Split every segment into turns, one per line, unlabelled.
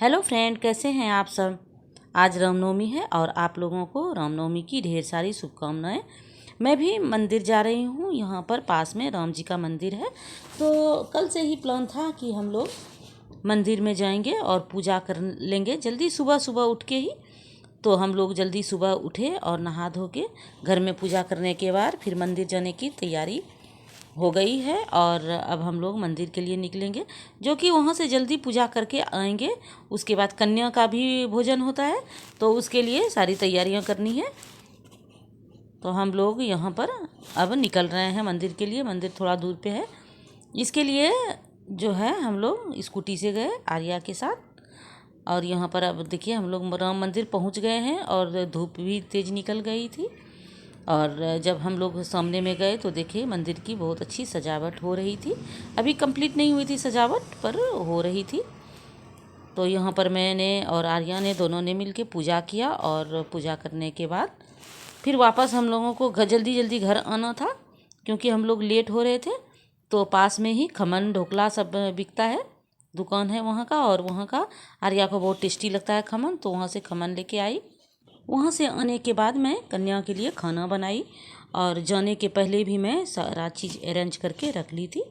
Hello friend, कैसे हैं आप सब। आज रामनवमी है और आप लोगों को रामनवमी की ढेर सारी शुभकामनाएं। मैं भी मंदिर जा रही हूँ। यहाँ पर पास में राम जी का मंदिर है, तो कल से ही प्लान था कि हम लोग मंदिर में जाएंगे और पूजा कर लेंगे जल्दी सुबह सुबह उठ के ही। तो हम लोग जल्दी सुबह उठे और नहा धो के घर में पूजा करने के बाद फिर मंदिर जाने की तैयारी हो गई है। और अब हम लोग मंदिर के लिए निकलेंगे, जो कि वहाँ से जल्दी पूजा करके आएंगे। उसके बाद कन्या का भी भोजन होता है, तो उसके लिए सारी तैयारियां करनी है। तो हम लोग यहाँ पर अब निकल रहे हैं मंदिर के लिए। मंदिर थोड़ा दूर पे है, इसके लिए जो है हम लोग स्कूटी से गए आर्या के साथ। और यहाँ पर अब देखिए हम लोग राम मंदिर पहुँच गए हैं और धूप भी तेज़ निकल गई थी। और जब हम लोग सामने में गए तो देखे मंदिर की बहुत अच्छी सजावट हो रही थी। अभी कंप्लीट नहीं हुई थी सजावट, पर हो रही थी। तो यहाँ पर मैंने और आर्या ने दोनों ने मिलके पूजा किया, और पूजा करने के बाद फिर वापस हम लोगों को जल्दी जल्दी घर आना था, क्योंकि हम लोग लेट हो रहे थे। तो पास में ही खमन ढोकला सब बिकता है, दुकान है वहाँ का। और वहाँ का आर्या को बहुत टेस्टी लगता है खमन, तो वहाँ से खमन लेके आई। वहाँ से आने के बाद मैं कन्या के लिए खाना बनाई, और जाने के पहले भी मैं सारा चीज़ अरेंज करके रख ली थी,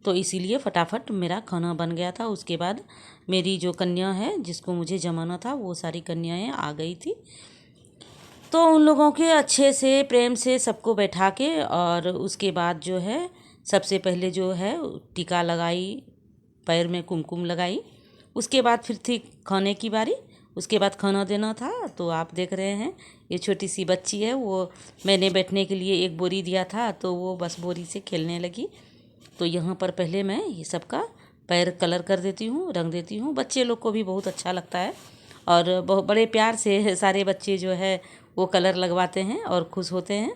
तो इसीलिए फटाफट मेरा खाना बन गया था। उसके बाद मेरी जो कन्या है जिसको मुझे जमाना था, वो सारी कन्याएं आ गई थी। तो उन लोगों के अच्छे से प्रेम से सबको बैठा के, और उसके बाद जो है सबसे पहले जो है टीका लगाई, पैर में कुमकुम लगाई। उसके बाद फिर थी खाने की बारी। उसके बाद खाना देना था। तो आप देख रहे हैं ये छोटी सी बच्ची है, वो मैंने बैठने के लिए एक बोरी दिया था, तो वो बस बोरी से खेलने लगी। तो यहाँ पर पहले मैं ये सबका पैर कलर कर देती हूँ, रंग देती हूँ। बच्चे लोग को भी बहुत अच्छा लगता है, और बहुत बड़े प्यार से सारे बच्चे जो है वो कलर लगवाते हैं और खुश होते हैं।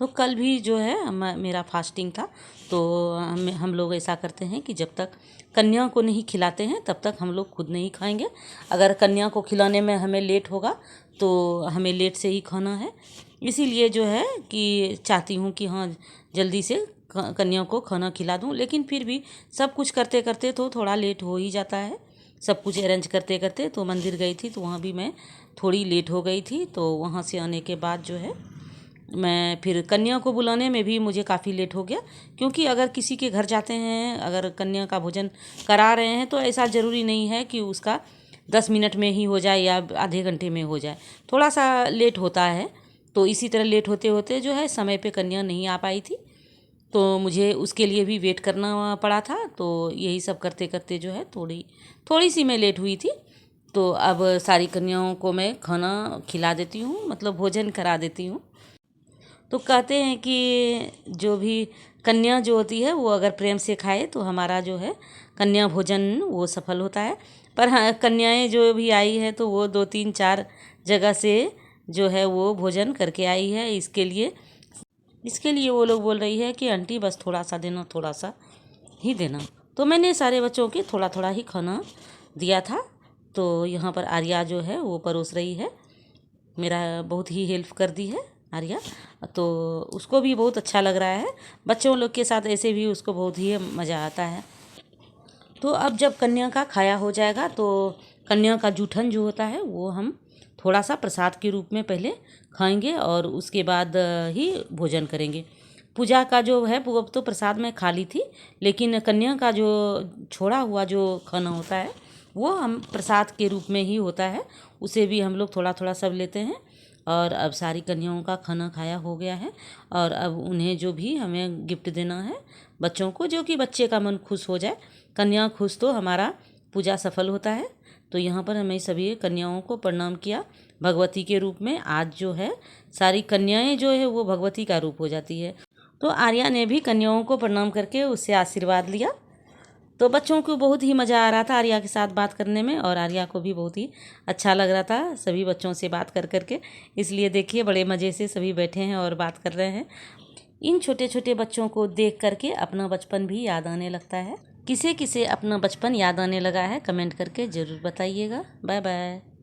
तो कल भी जो है मेरा फास्टिंग था, तो हम लोग ऐसा करते हैं कि जब तक कन्या को नहीं खिलाते हैं तब तक हम लोग खुद नहीं खाएंगे। अगर कन्या को खिलाने में हमें लेट होगा तो हमें लेट से ही खाना है। इसीलिए जो है कि चाहती हूँ कि हाँ जल्दी से कन्या को खाना खिला दूँ, लेकिन फिर भी सब कुछ करते करते तो थोड़ा लेट हो ही जाता है। सब कुछ अरेंज करते करते तो मंदिर गई थी, तो वहाँ भी मैं थोड़ी लेट हो गई थी। तो वहाँ से आने के बाद जो है मैं फिर कन्या को बुलाने में भी मुझे काफ़ी लेट हो गया, क्योंकि अगर किसी के घर जाते हैं, अगर कन्या का भोजन करा रहे हैं, तो ऐसा ज़रूरी नहीं है कि उसका 10 मिनट में ही हो जाए या आधे घंटे में हो जाए, थोड़ा सा लेट होता है। तो इसी तरह लेट होते होते जो है समय पे कन्या नहीं आ पाई थी, तो मुझे उसके लिए भी वेट करना पड़ा था। तो यही सब करते करते जो है थोड़ी सी मैं लेट हुई थी। तो अब सारी कन्याओं को मैं खाना खिला देती हूँ, मतलब भोजन करा देती हूँ। तो कहते हैं कि जो भी कन्या जो होती है वो अगर प्रेम से खाए तो हमारा जो है कन्या भोजन वो सफल होता है। पर हाँ, कन्याएं जो भी आई है तो वो 2-3-4 जगह से जो है वो भोजन करके आई है। इसके लिए वो लोग बोल रही है कि आंटी बस थोड़ा सा देना, थोड़ा सा ही देना। तो मैंने सारे बच्चों के थोड़ा थोड़ा ही खाना दिया था। तो यहाँ पर आर्या जो है वो परोस रही है, मेरा बहुत ही हेल्प कर दी है आर्या। तो उसको भी बहुत अच्छा लग रहा है। बच्चों लोग के साथ ऐसे भी उसको बहुत ही मज़ा आता है। तो अब जब कन्या का खाया हो जाएगा तो कन्या का जूठन जो होता है वो हम थोड़ा सा प्रसाद के रूप में पहले खाएंगे, और उसके बाद ही भोजन करेंगे। पूजा का जो है वो तो प्रसाद में खा ली थी, लेकिन कन्या का जो छोड़ा हुआ जो खाना होता है वो हम प्रसाद के रूप में ही होता है, उसे भी हम लोग थोड़ा थोड़ा सब लेते हैं। और अब सारी कन्याओं का खाना खाया हो गया है, और अब उन्हें जो भी हमें गिफ्ट देना है बच्चों को, जो कि बच्चे का मन खुश हो जाए। कन्या खुश तो हमारा पूजा सफल होता है। तो यहाँ पर हमें सभी कन्याओं को प्रणाम किया भगवती के रूप में। आज जो है सारी कन्याएं जो है वो भगवती का रूप हो जाती है। तो आर्या ने भी कन्याओं को प्रणाम करके उससे आशीर्वाद लिया। तो बच्चों को बहुत ही मज़ा आ रहा था आर्या के साथ बात करने में, और आर्या को भी बहुत ही अच्छा लग रहा था सभी बच्चों से बात कर करके। इसलिए देखिए बड़े मज़े से सभी बैठे हैं और बात कर रहे हैं। इन छोटे छोटे बच्चों को देख करके अपना बचपन भी याद आने लगता है। किसे किसे अपना बचपन याद आने लगा है कमेंट करके ज़रूर बताइएगा। Bye bye.